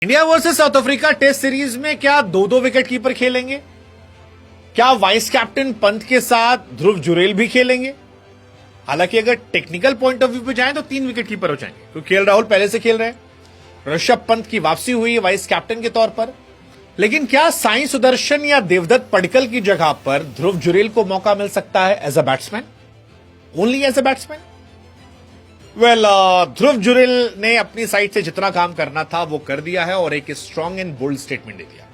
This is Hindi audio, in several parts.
India versus South Africa test series में क्या दो दो विकेट कीपर खेलेंगे? क्या वाइस कैप्टन पंत के साथ ध्रुव जुरेल भी खेलेंगे? हालांकि अगर टेक्निकल पॉइंट ऑफ व्यू पे जाएं तो 3 विकेट कीपर हो जाएंगे क्योंकि केएल राहुल पहले से खेल रहे हैं। ऋषभ पंत की वापसी हुई है वाइस कैप्टन के तौर पर। लेकिन क्या साई सुदर्शन या देवदत्त पडिक्कल की जगह पर ध्रुव जुरेल को मौका मिल सकता है as a batsman, only as a batsman? Dhruv Jurel ने अपनी साइड से जितना काम करना था वो कर दिया है और एक स्ट्रांग एंड बोल्ड स्टेटमेंट दे दिया।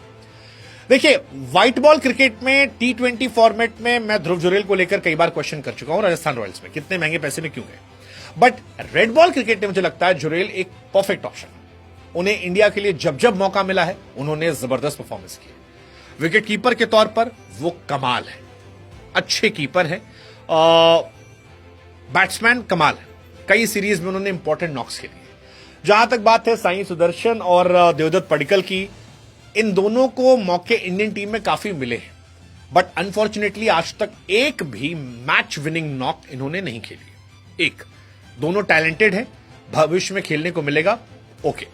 देखिए, व्हाइट बॉल क्रिकेट में T20 फॉर्मेट में मैं ध्रुव जुरेल को लेकर कई बार क्वेश्चन कर चुका हूं राजस्थान रॉयल्स में, कितने महंगे पैसे में क्यों गए। बट रेड बॉल क्रिकेट में मुझे लगता है जुरेल एक परफेक्ट ऑप्शन है। उन्हें इंडिया के लिए जब जब मौका मिला है उन्होंने जबरदस्त परफॉर्मेंस की। विकेट कीपर के तौर पर वो कमाल है, अच्छे कीपर है, बैट्समैन कमाल है। कई सीरीज में उन्होंने इंपॉर्टेंट नॉक्स खेली है। जहां तक बात है साई सुदर्शन और देवदत्त पडिक्कल की, इन दोनों को मौके इंडियन टीम में काफी मिले हैं, बट अनफॉर्चुनेटली आज तक एक भी मैच विनिंग नॉक इन्होंने नहीं खेली। एक दोनों टैलेंटेड है, भविष्य में खेलने को मिलेगा, ओके।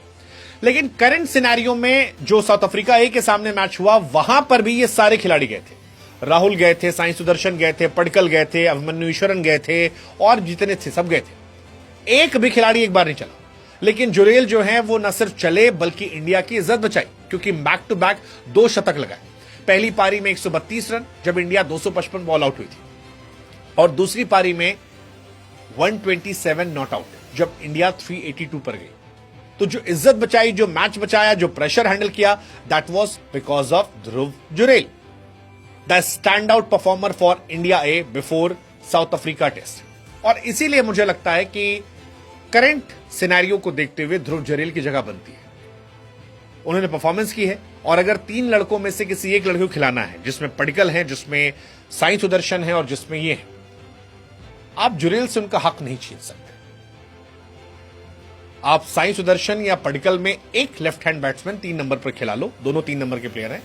लेकिन करंट सिनेरियो में जो साउथ अफ्रीका ए के सामने मैच हुआ वहां पर भी ये सारे खिलाड़ी गए थे। राहुल गए थे, साई सुदर्शन गए थे, पडिक्कल गए थे, अभिमन्यु ईश्वरन गए थे और जितने थे सब गए थे। एक भी खिलाड़ी एक बार नहीं चला। लेकिन जुरेल जो है वो न सिर्फ चले बल्कि इंडिया की इज्जत बचाई, क्योंकि बैक टू बैक 2 शतक लगाए। पहली पारी में 132 रन जब इंडिया 255 बॉल आउट हुई थी, और दूसरी पारी में 127 नॉट आउट जब इंडिया 382 पर गई। तो जो इज्जत बचाई, जो मैच बचाया, जो प्रेशर हैंडल किया, that was because of Dhruv Jurel, the standout performer for India A before South Africa test. और इसीलिए मुझे लगता है कि करंट सिनेरियो को देखते हुए ध्रुव जुरेल की जगह बनती है। उन्होंने परफॉर्मेंस की है, और अगर 3 लड़कों में से किसी एक लड़के को खिलाना है, जिसमें पडिक्कल है, जिसमें साई सुदर्शन है और जिसमें ये है, आप जुरेल से उनका हक नहीं छीन सकते। आप साई सुदर्शन या पडिक्कल में एक लेफ्ट हैंड बैट्समैन 3 नंबर पर खिला लो, दोनों 3 नंबर के प्लेयर हैं।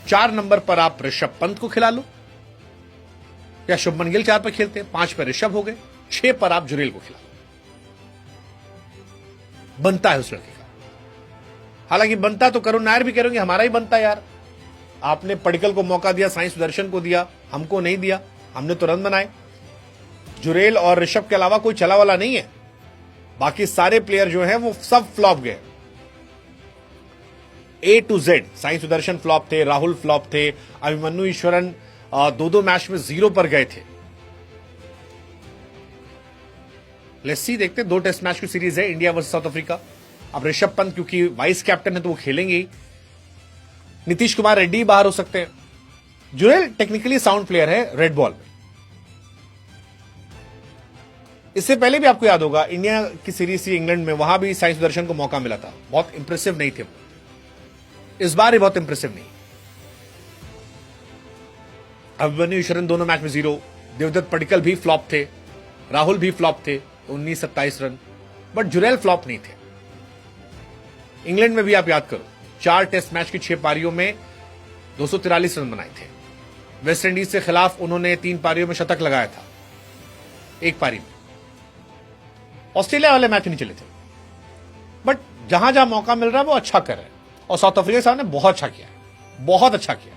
4 नंबर पर आप ऋषभ पंत को खिला लो, या शुभमन गिल 4 पर खेलते हैं, 5 पर ऋषभ हो गए, 6 पर आप जुरेल को खिला लो। बनता है उस लड़के का। हालांकि बनता तो करुण नायर भी कह रहे होंगे हमारा ही बनता यार, आपने पडिक्कल को मौका दिया, साई सुदर्शन को दिया, हमको नहीं दिया, हमने तो रन बनाए। जुरेल और ऋषभ के अलावा कोई चला वाला नहीं है। बाकी सारे प्लेयर जो हैं वो सब फ्लॉप गए, A to Z। Sai Sudarshan flop थे, राहुल फ्लॉप थे, अभिमन्यु ईश्वरन 2-2 मैच में 0 पर गए थे। लेट्स सी, देखते हैं। 2 टेस्ट मैच की सीरीज है इंडिया वर्सेस साउथ अफ्रीका। अब ऋषभ पंत क्योंकि वाइस कैप्टन है तो वो खेलेंगे ही। नीतीश कुमार रेड्डी बाहर हो सकते हैं। जुरेल टेक्निकली साउंड प्लेयर है रेड बॉल में। इससे पहले भी आपको याद होगा इंडिया की सीरीज थी इंग्लैंड में, वहां भी साई सुदर्शन को मौका मिला था, बहुत इंप्रेसिव नहीं थे वो। इस बार ही बहुत इंप्रेसिव नहीं। अभिमन्यु ईश्वरन दोनों मैच में 0, देवदत्त पडिक्कल भी फ्लॉप थे, राहुल भी फ्लॉप थे, 19-27 रन, बट जुरेल फ्लॉप नहीं थे। इंग्लैंड में भी आप याद करो, 4 टेस्ट मैच की 6 पारियों में 243 रन बनाए थे। वेस्ट इंडीज के खिलाफ उन्होंने 3 पारियों में शतक लगाया था, 1 पारी में। ऑस्ट्रेलिया वाले मैच नहीं चले थे, बट जहां जहां मौका मिल रहा है वो अच्छा कर रहे हैं, और साउथ अफ्रीका साहब ने बहुत अच्छा किया है, बहुत अच्छा किया।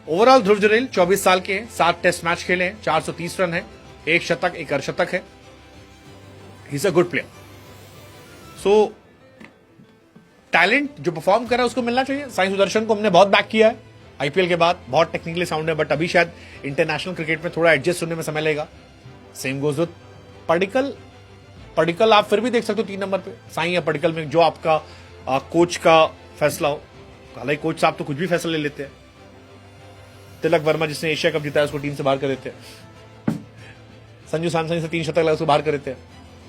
ओवरऑल ध्रुव जुरेल 24 साल के हैं, 7 टेस्ट मैच खेले हैं, 430 रन है, 1 शतक, 1 अर्धशतक है। He is a good player. So talent जो परफॉर्म कर रहा है उसको मिलना चाहिए। साई सुदर्शन को हमने बहुत बैक किया है आईपीएल के बाद, बहुत टेक्निकली साउंड है, बट अभी शायद इंटरनेशनल क्रिकेट में थोड़ा एडजस्ट होने में समय लगेगा। सेम गोज विद पडिक्कल आप फिर भी देख सकते हो 3 नंबर पे, साई या पडिक्कल में, जो आपका कोच का फैसला हो। हालांकि कोच साहब तो कुछ भी फैसला ले लेते हैं। तिलक वर्मा जिसने एशिया कप जीता है उसको टीम से बाहर कर देते हैं। संजू सैमसन से 3 शतक लगा उसको बाहर कर देते हैं।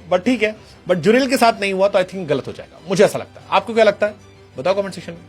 बट ठीक है, बट जुरेल के साथ नहीं हुआ तो आई थिंक गलत हो जाएगा, मुझे ऐसा लगता है। आपको क्या लगता है बताओ कमेंट सेक्शन में।